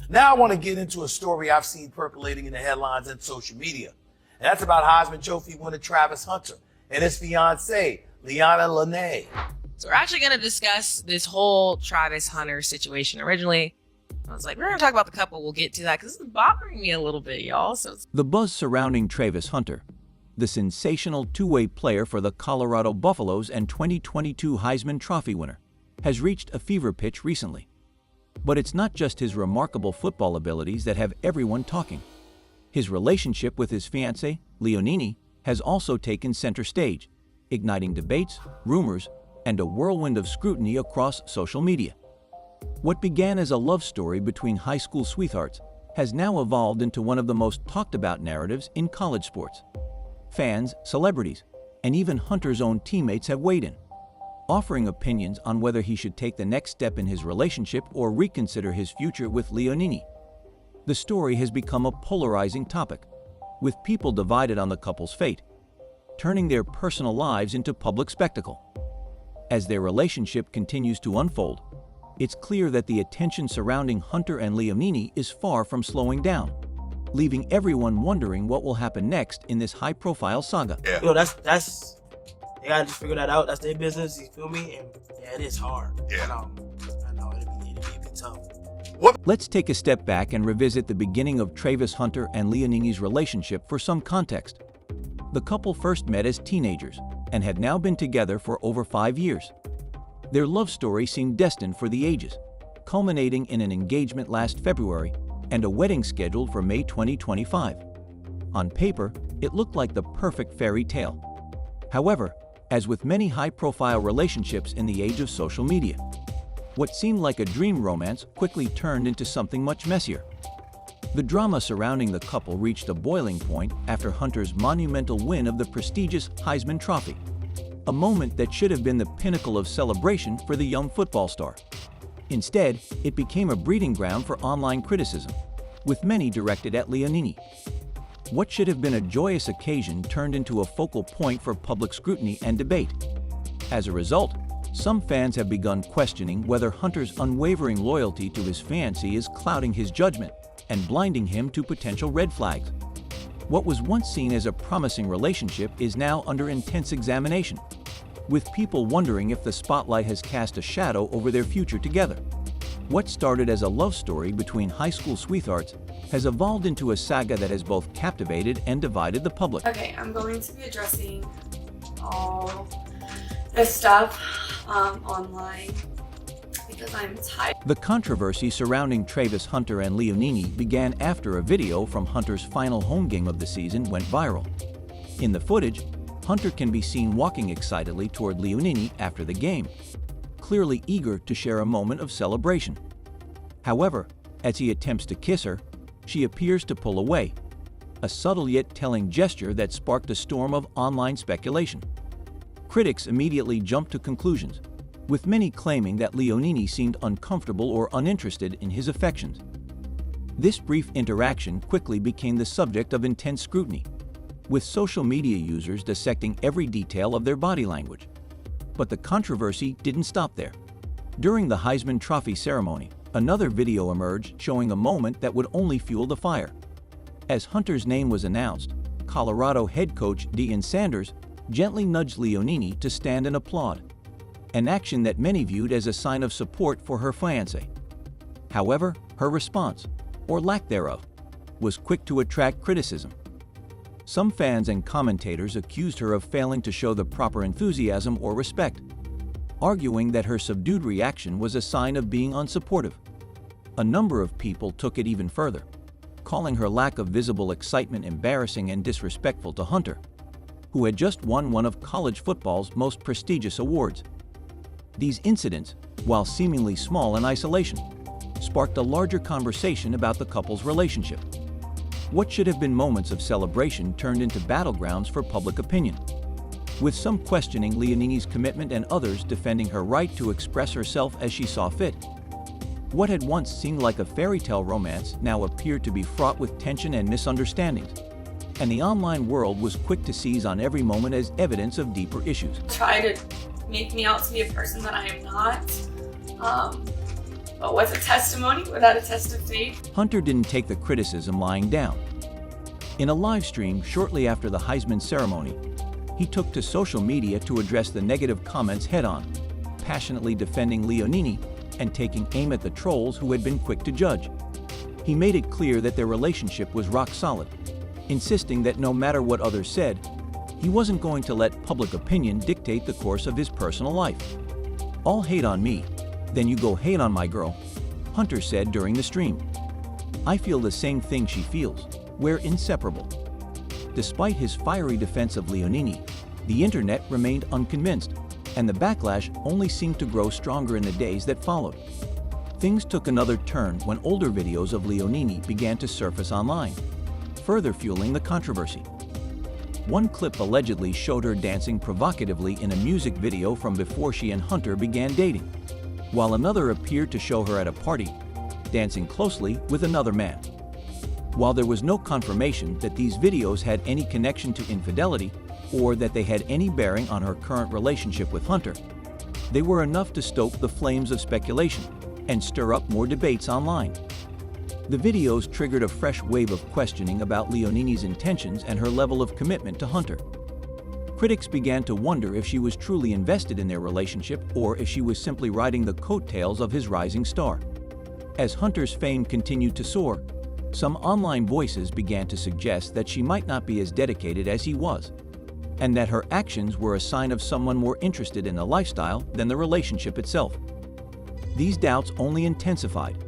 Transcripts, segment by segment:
Now I want to get into a story I've seen percolating in the headlines and social media. And that's about Heisman Trophy winner Travis Hunter and his fiancée, Liana Lene. So we're actually going to discuss this whole Travis Hunter situation. Originally, I was like, we're going to talk about the couple. We'll get to that because this is bothering me a little bit, y'all. The buzz surrounding Travis Hunter, the sensational two-way player for the Colorado Buffaloes and 2022 Heisman Trophy winner, has reached a fever pitch recently. But it's not just his remarkable football abilities that have everyone talking. His relationship with his fiancée, Leonini, has also taken center stage, igniting debates, rumors, and a whirlwind of scrutiny across social media. What began as a love story between high school sweethearts has now evolved into one of the most talked about narratives in college sports. Fans, celebrities, and even Hunter's own teammates have weighed in, offering opinions on whether he should take the next step in his relationship or reconsider his future with Leonini. The story has become a polarizing topic, with people divided on the couple's fate, turning their personal lives into public spectacle. As their relationship continues to unfold, it's clear that the attention surrounding Hunter and Leonini is far from slowing down, leaving everyone wondering what will happen next in this high-profile saga. Yeah. You know, that's they gotta just figure that out. That's their business. You feel me? And yeah, it is hard. Yeah. I know it'll be a bit tough. Let's take a step back and revisit the beginning of Travis Hunter and Leonini's relationship for some context. The couple first met as teenagers and had now been together for over 5 years. Their love story seemed destined for the ages, culminating in an engagement last February and a wedding scheduled for May 2025. On paper, it looked like the perfect fairy tale. However, as with many high-profile relationships in the age of social media, what seemed like a dream romance quickly turned into something much messier. The drama surrounding the couple reached a boiling point after Hunter's monumental win of the prestigious Heisman Trophy, a moment that should have been the pinnacle of celebration for the young football star. Instead, it became a breeding ground for online criticism, with many directed at Leonini. What should have been a joyous occasion turned into a focal point for public scrutiny and debate. As a result, some fans have begun questioning whether Hunter's unwavering loyalty to his fiancée is clouding his judgment and blinding him to potential red flags. What was once seen as a promising relationship is now under intense examination, with people wondering if the spotlight has cast a shadow over their future together. What started as a love story between high school sweethearts has evolved into a saga that has both captivated and divided the public. Okay, I'm going to be addressing all this stuff online because I'm tired. The controversy surrounding Travis Hunter and Leonini began after a video from Hunter's final home game of the season went viral. In the footage, Hunter can be seen walking excitedly toward Leonini after the game, clearly eager to share a moment of celebration. However, as he attempts to kiss her, she appears to pull away, a subtle yet telling gesture that sparked a storm of online speculation. Critics immediately jumped to conclusions, with many claiming that Leonini seemed uncomfortable or uninterested in his affections. This brief interaction quickly became the subject of intense scrutiny, with social media users dissecting every detail of their body language. But the controversy didn't stop there. During the Heisman Trophy ceremony, another video emerged showing a moment that would only fuel the fire. As Hunter's name was announced, Colorado head coach Deion Sanders gently nudged Leonini to stand and applaud, an action that many viewed as a sign of support for her fiancé. However, her response, or lack thereof, was quick to attract criticism. Some fans and commentators accused her of failing to show the proper enthusiasm or respect, arguing that her subdued reaction was a sign of being unsupportive. A number of people took it even further, calling her lack of visible excitement embarrassing and disrespectful to Hunter, who had just won one of college football's most prestigious awards. These incidents, while seemingly small in isolation, sparked a larger conversation about the couple's relationship. What should have been moments of celebration turned into battlegrounds for public opinion, with some questioning Leonini's commitment and others defending her right to express herself as she saw fit. What had once seemed like a fairy tale romance now appeared to be fraught with tension and misunderstandings, and the online world was quick to seize on every moment as evidence of deeper issues. Try to make me out to be a person that I am not. But what's a testimony without a test of faith? Hunter didn't take the criticism lying down. In a live stream shortly after the Heisman ceremony, he took to social media to address the negative comments head-on, passionately defending Leonini and taking aim at the trolls who had been quick to judge. He made it clear that their relationship was rock solid, insisting that no matter what others said, he wasn't going to let public opinion dictate the course of his personal life. "All hate on me, then you go hate on my girl," Hunter said during the stream. "I feel the same thing she feels. We're inseparable." Despite his fiery defense of Leonini, the internet remained unconvinced, and the backlash only seemed to grow stronger in the days that followed. Things took another turn when older videos of Leonini began to surface online, further fueling the controversy. One clip allegedly showed her dancing provocatively in a music video from before she and Hunter began dating, while another appeared to show her at a party, dancing closely with another man. While there was no confirmation that these videos had any connection to infidelity or that they had any bearing on her current relationship with Hunter, they were enough to stoke the flames of speculation and stir up more debates online. The videos triggered a fresh wave of questioning about Leonini's intentions and her level of commitment to Hunter. Critics began to wonder if she was truly invested in their relationship or if she was simply riding the coattails of his rising star. As Hunter's fame continued to soar, some online voices began to suggest that she might not be as dedicated as he was, and that her actions were a sign of someone more interested in the lifestyle than the relationship itself. These doubts only intensified,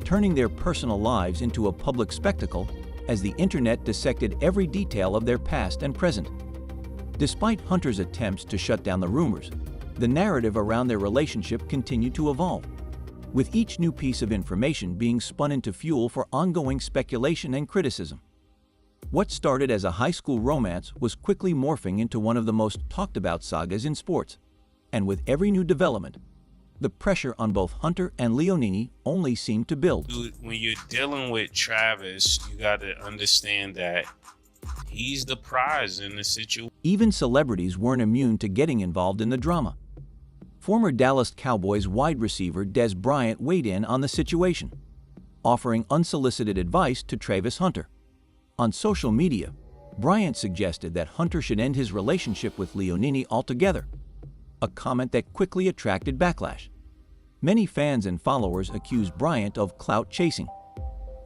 turning their personal lives into a public spectacle as the internet dissected every detail of their past and present. Despite Hunter's attempts to shut down the rumors, the narrative around their relationship continued to evolve, with each new piece of information being spun into fuel for ongoing speculation and criticism. What started as a high school romance was quickly morphing into one of the most talked about sagas in sports, and with every new development, the pressure on both Hunter and Leonini only seemed to build. Dude, when you're dealing with Travis, you got to understand that he's the prize in the situation. Even celebrities weren't immune to getting involved in the drama. Former Dallas Cowboys wide receiver Des Bryant weighed in on the situation, offering unsolicited advice to Travis Hunter. On social media, Bryant suggested that Hunter should end his relationship with Leonini altogether, a comment that quickly attracted backlash. Many fans and followers accused Bryant of clout chasing,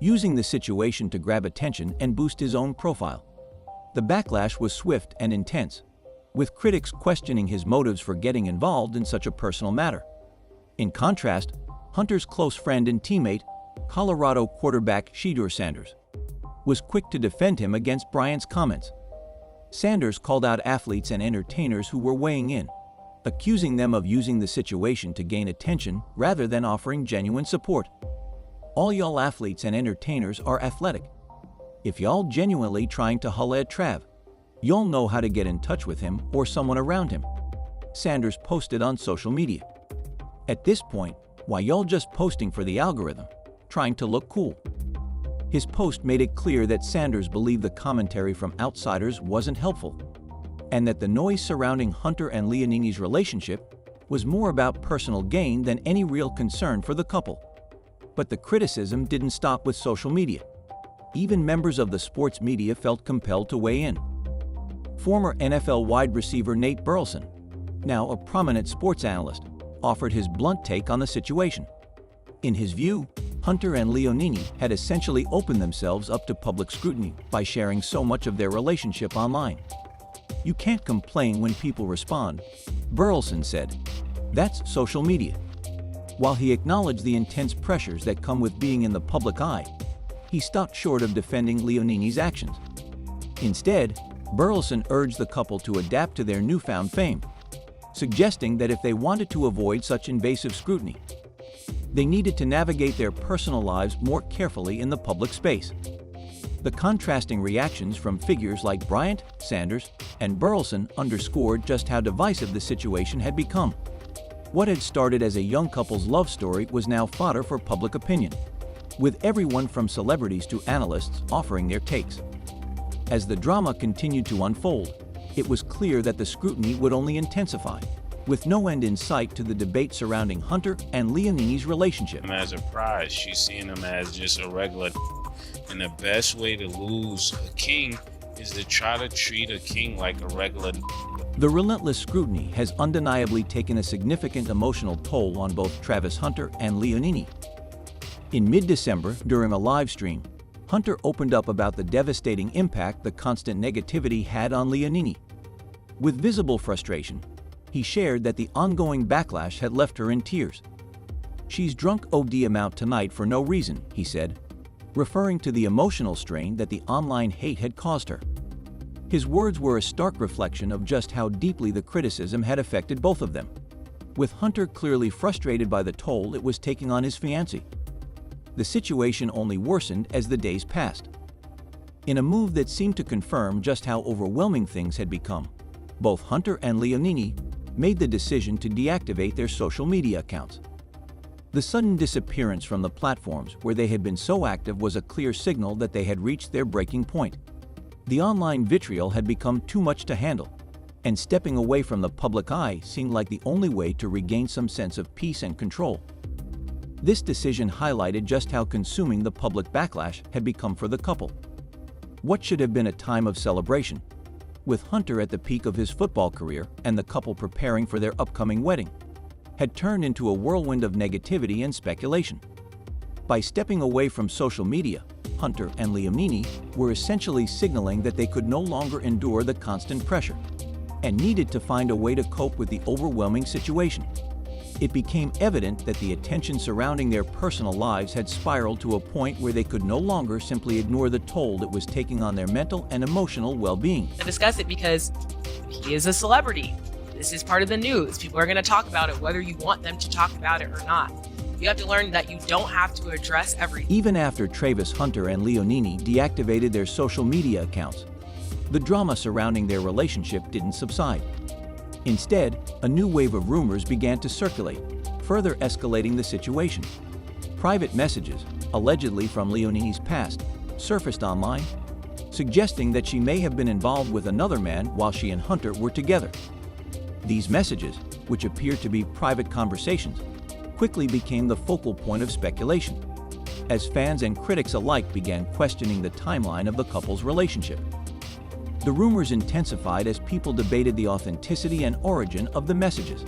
using the situation to grab attention and boost his own profile. The backlash was swift and intense, with critics questioning his motives for getting involved in such a personal matter. In contrast, Hunter's close friend and teammate, Colorado quarterback Shedeur Sanders, was quick to defend him against Bryant's comments. Sanders called out athletes and entertainers who were weighing in, accusing them of using the situation to gain attention rather than offering genuine support. "All y'all athletes and entertainers are athletic. If y'all genuinely trying to holla at Trav, you'll know how to get in touch with him or someone around him," Sanders posted on social media. "At this point, why y'all just posting for the algorithm, trying to look cool?" His post made it clear that Sanders believed the commentary from outsiders wasn't helpful, and that the noise surrounding Hunter and Leonini's relationship was more about personal gain than any real concern for the couple. But the criticism didn't stop with social media. Even members of the sports media felt compelled to weigh in. Former NFL wide receiver Nate Burleson, now a prominent sports analyst, offered his blunt take on the situation. In his view, Hunter and Leonini had essentially opened themselves up to public scrutiny by sharing so much of their relationship online. "You can't complain when people respond," Burleson said. "That's social media." While he acknowledged the intense pressures that come with being in the public eye, he stopped short of defending Leonini's actions. Instead, Burleson urged the couple to adapt to their newfound fame, suggesting that if they wanted to avoid such invasive scrutiny, they needed to navigate their personal lives more carefully in the public space. The contrasting reactions from figures like Bryant, Sanders, and Burleson underscored just how divisive the situation had become. What had started as a young couple's love story was now fodder for public opinion, with everyone from celebrities to analysts offering their takes. As the drama continued to unfold, it was clear that the scrutiny would only intensify, with no end in sight to the debate surrounding Hunter and Leonini's relationship. Him as a prize. She's seeing him as just a regular. And the best way to lose a king is to try to treat a king like a regular. The relentless scrutiny has undeniably taken a significant emotional toll on both Travis Hunter and Leonini. In mid-December, during a live stream, Hunter opened up about the devastating impact the constant negativity had on Leonini. With visible frustration, he shared that the ongoing backlash had left her in tears. "She's drunk OD amount tonight for no reason," he said, referring to the emotional strain that the online hate had caused her. His words were a stark reflection of just how deeply the criticism had affected both of them, with Hunter clearly frustrated by the toll it was taking on his fiancée. The situation only worsened as the days passed. In a move that seemed to confirm just how overwhelming things had become, both Hunter and Leonini made the decision to deactivate their social media accounts. The sudden disappearance from the platforms where they had been so active was a clear signal that they had reached their breaking point. The online vitriol had become too much to handle, and stepping away from the public eye seemed like the only way to regain some sense of peace and control. This decision highlighted just how consuming the public backlash had become for the couple. What should have been a time of celebration, with Hunter at the peak of his football career and the couple preparing for their upcoming wedding, had turned into a whirlwind of negativity and speculation. By stepping away from social media, Hunter and Leonini were essentially signaling that they could no longer endure the constant pressure and needed to find a way to cope with the overwhelming situation. It became evident that the attention surrounding their personal lives had spiraled to a point where they could no longer simply ignore the toll it was taking on their mental and emotional well-being. To discuss it because he is a celebrity. This is part of the news. People are going to talk about it whether you want them to talk about it or not. You have to learn that you don't have to address everything. Even after Travis Hunter and Leonini deactivated their social media accounts, the drama surrounding their relationship didn't subside. Instead, a new wave of rumors began to circulate, further escalating the situation. Private messages, allegedly from Leonini's past, surfaced online, suggesting that she may have been involved with another man while she and Hunter were together. These messages, which appeared to be private conversations, quickly became the focal point of speculation, as fans and critics alike began questioning the timeline of the couple's relationship. The rumors intensified as people debated the authenticity and origin of the messages.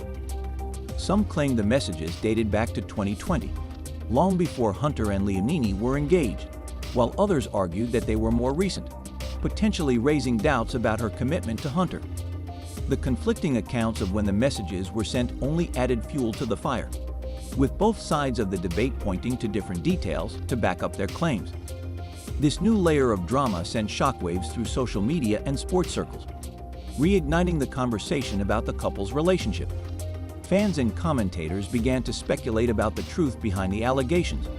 Some claimed the messages dated back to 2020, long before Hunter and Leonini were engaged, while others argued that they were more recent, potentially raising doubts about her commitment to Hunter. The conflicting accounts of when the messages were sent only added fuel to the fire, with both sides of the debate pointing to different details to back up their claims. This new layer of drama sent shockwaves through social media and sports circles, reigniting the conversation about the couple's relationship. Fans and commentators began to speculate about the truth behind the allegations,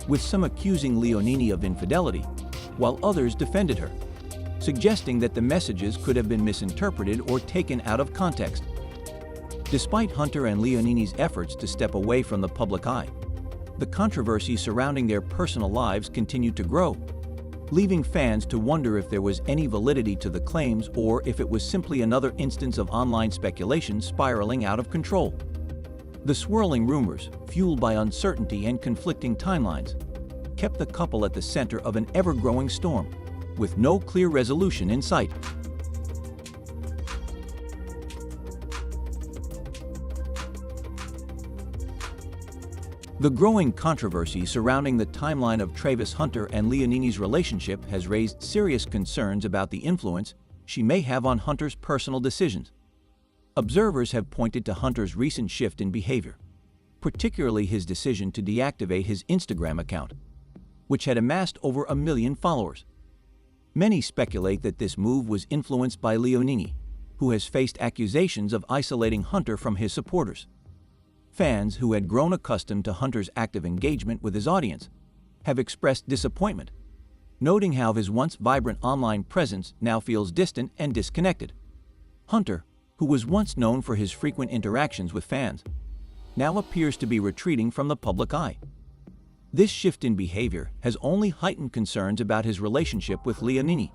with some accusing Leonini of infidelity, while others defended her, suggesting that the messages could have been misinterpreted or taken out of context. Despite Hunter and Leonini's efforts to step away from the public eye, the controversy surrounding their personal lives continued to grow, leaving fans to wonder if there was any validity to the claims or if it was simply another instance of online speculation spiraling out of control. The swirling rumors, fueled by uncertainty and conflicting timelines, kept the couple at the center of an ever-growing storm, with no clear resolution in sight. The growing controversy surrounding the timeline of Travis Hunter and Leonini's relationship has raised serious concerns about the influence she may have on Hunter's personal decisions. Observers have pointed to Hunter's recent shift in behavior, particularly his decision to deactivate his Instagram account, which had amassed over 1 million followers. Many speculate that this move was influenced by Leonini, who has faced accusations of isolating Hunter from his supporters. Fans who had grown accustomed to Hunter's active engagement with his audience have expressed disappointment, noting how his once vibrant online presence now feels distant and disconnected. Hunter, who was once known for his frequent interactions with fans, now appears to be retreating from the public eye. This shift in behavior has only heightened concerns about his relationship with Leonini.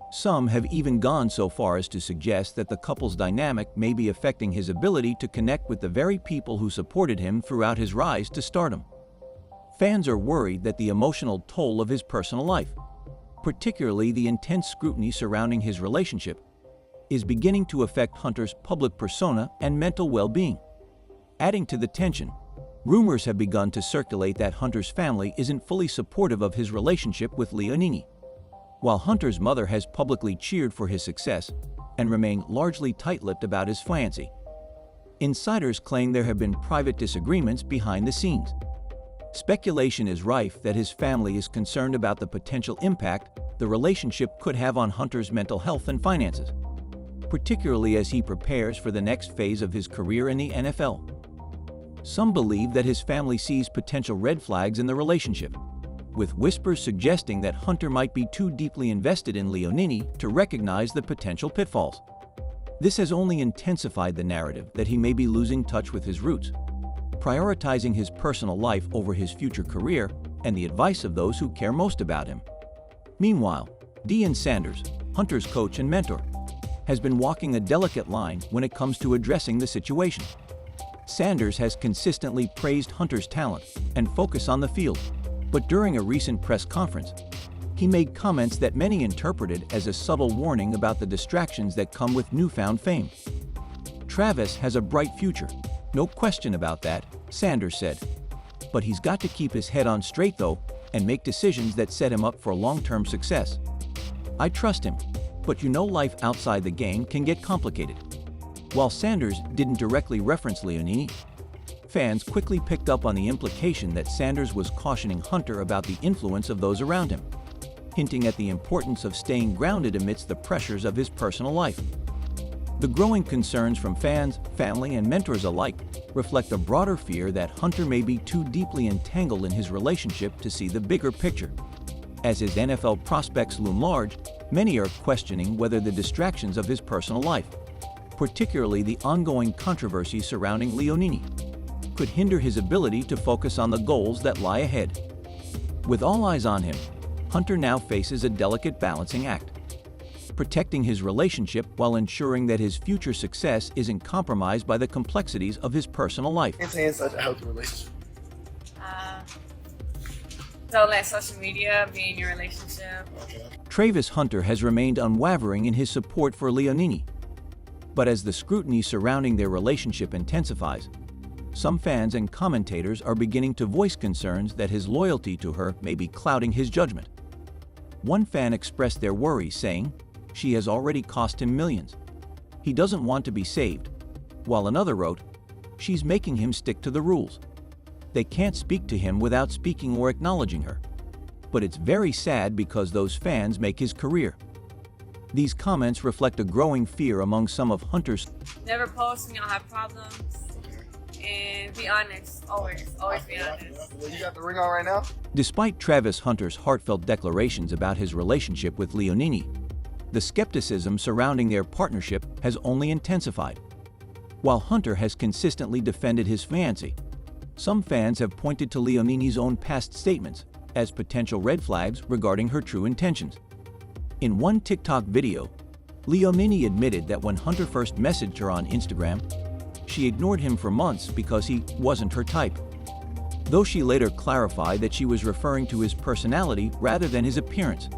Some have even gone so far as to suggest that the couple's dynamic may be affecting his ability to connect with the very people who supported him throughout his rise to stardom. Fans are worried that the emotional toll of his personal life, particularly the intense scrutiny surrounding his relationship, is beginning to affect Hunter's public persona and mental well-being. Adding to the tension, rumors have begun to circulate that Hunter's family isn't fully supportive of his relationship with Leonini. While Hunter's mother has publicly cheered for his success and remained largely tight-lipped about his fiancée, insiders claim there have been private disagreements behind the scenes. Speculation is rife that his family is concerned about the potential impact the relationship could have on Hunter's mental health and finances, particularly as he prepares for the next phase of his career in the NFL. Some believe that his family sees potential red flags in the relationship, with whispers suggesting that Hunter might be too deeply invested in Leonini to recognize the potential pitfalls. This has only intensified the narrative that he may be losing touch with his roots, prioritizing his personal life over his future career and the advice of those who care most about him. Meanwhile, Deion Sanders, Hunter's coach and mentor, has been walking a delicate line when it comes to addressing the situation. Sanders has consistently praised Hunter's talent and focus on the field, but during a recent press conference, he made comments that many interpreted as a subtle warning about the distractions that come with newfound fame. Travis has a bright future, no question about that, Sanders said. But he's got to keep his head on straight though and make decisions that set him up for long-term success. I trust him, but you know life outside the game can get complicated. While Sanders didn't directly reference Leonini, fans quickly picked up on the implication that Sanders was cautioning Hunter about the influence of those around him, hinting at the importance of staying grounded amidst the pressures of his personal life. The growing concerns from fans, family, and mentors alike reflect a broader fear that Hunter may be too deeply entangled in his relationship to see the bigger picture. As his NFL prospects loom large, many are questioning whether the distractions of his personal life, particularly the ongoing controversy surrounding Leonini, could hinder his ability to focus on the goals that lie ahead. With all eyes on him, Hunter now faces a delicate balancing act, protecting his relationship while ensuring that his future success isn't compromised by the complexities of his personal life. Maintaining such a healthy relationship. Don't let social media be in your relationship. Travis Hunter has remained unwavering in his support for Leonini. But as the scrutiny surrounding their relationship intensifies, some fans and commentators are beginning to voice concerns that his loyalty to her may be clouding his judgment. One fan expressed their worries, saying, "She has already cost him millions. He doesn't want to be saved," while another wrote, "She's making him stick to the rules. They can't speak to him without speaking or acknowledging her. But it's very sad because those fans make his career." These comments reflect a growing fear among some of Hunter's. Never post when y'all have problems. And be honest, always be honest. You got the ring on right now? Despite Travis Hunter's heartfelt declarations about his relationship with Leonini, the skepticism surrounding their partnership has only intensified. While Hunter has consistently defended his fiancée, some fans have pointed to Leonini's own past statements as potential red flags regarding her true intentions. In one TikTok video, Leonini admitted that when Hunter first messaged her on Instagram, she ignored him for months because he wasn't her type, though she later clarified that she was referring to his personality rather than his appearance.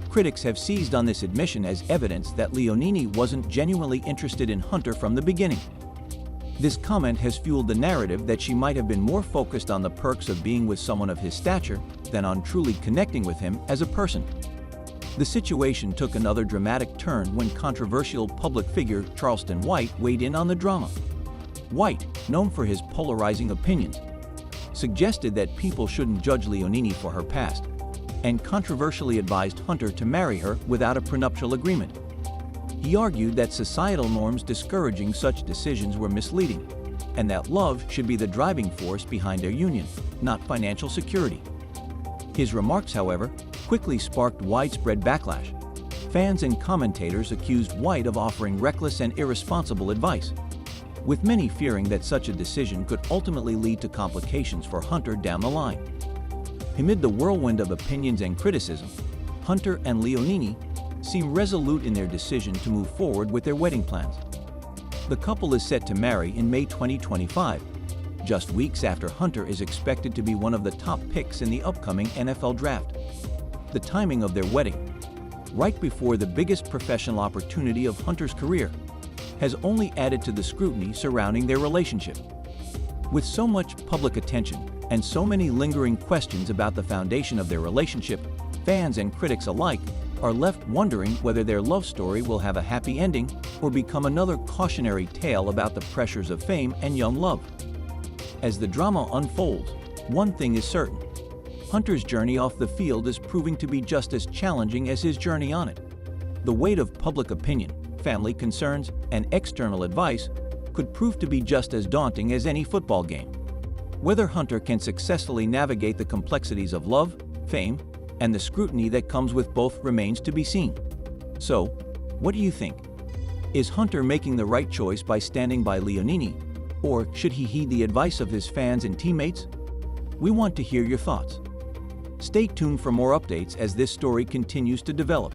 Critics have seized on this admission as evidence that Leonini wasn't genuinely interested in Hunter from the beginning. This comment has fueled the narrative that she might have been more focused on the perks of being with someone of his stature than on truly connecting with him as a person. The situation took another dramatic turn when controversial public figure Charleston White weighed in on the drama. White, known for his polarizing opinions, suggested that people shouldn't judge Leonini for her past, and controversially advised Hunter to marry her without a prenuptial agreement. He argued that societal norms discouraging such decisions were misleading, and that love should be the driving force behind their union, not financial security. His remarks, however, quickly sparked widespread backlash. Fans and commentators accused White of offering reckless and irresponsible advice, with many fearing that such a decision could ultimately lead to complications for Hunter down the line. Amid the whirlwind of opinions and criticism, Hunter and Leonini seem resolute in their decision to move forward with their wedding plans. The couple is set to marry in May 2025, just weeks after Hunter is expected to be one of the top picks in the upcoming NFL draft. The timing of their wedding, right before the biggest professional opportunity of Hunter's career, has only added to the scrutiny surrounding their relationship. With so much public attention and so many lingering questions about the foundation of their relationship, fans and critics alike are left wondering whether their love story will have a happy ending or become another cautionary tale about the pressures of fame and young love. As the drama unfolds, one thing is certain: Hunter's journey off the field is proving to be just as challenging as his journey on it. The weight of public opinion, family concerns, and external advice could prove to be just as daunting as any football game. Whether Hunter can successfully navigate the complexities of love, fame, and the scrutiny that comes with both remains to be seen. So, what do you think? Is Hunter making the right choice by standing by Leonini, or should he heed the advice of his fans and teammates? We want to hear your thoughts. Stay tuned for more updates as this story continues to develop.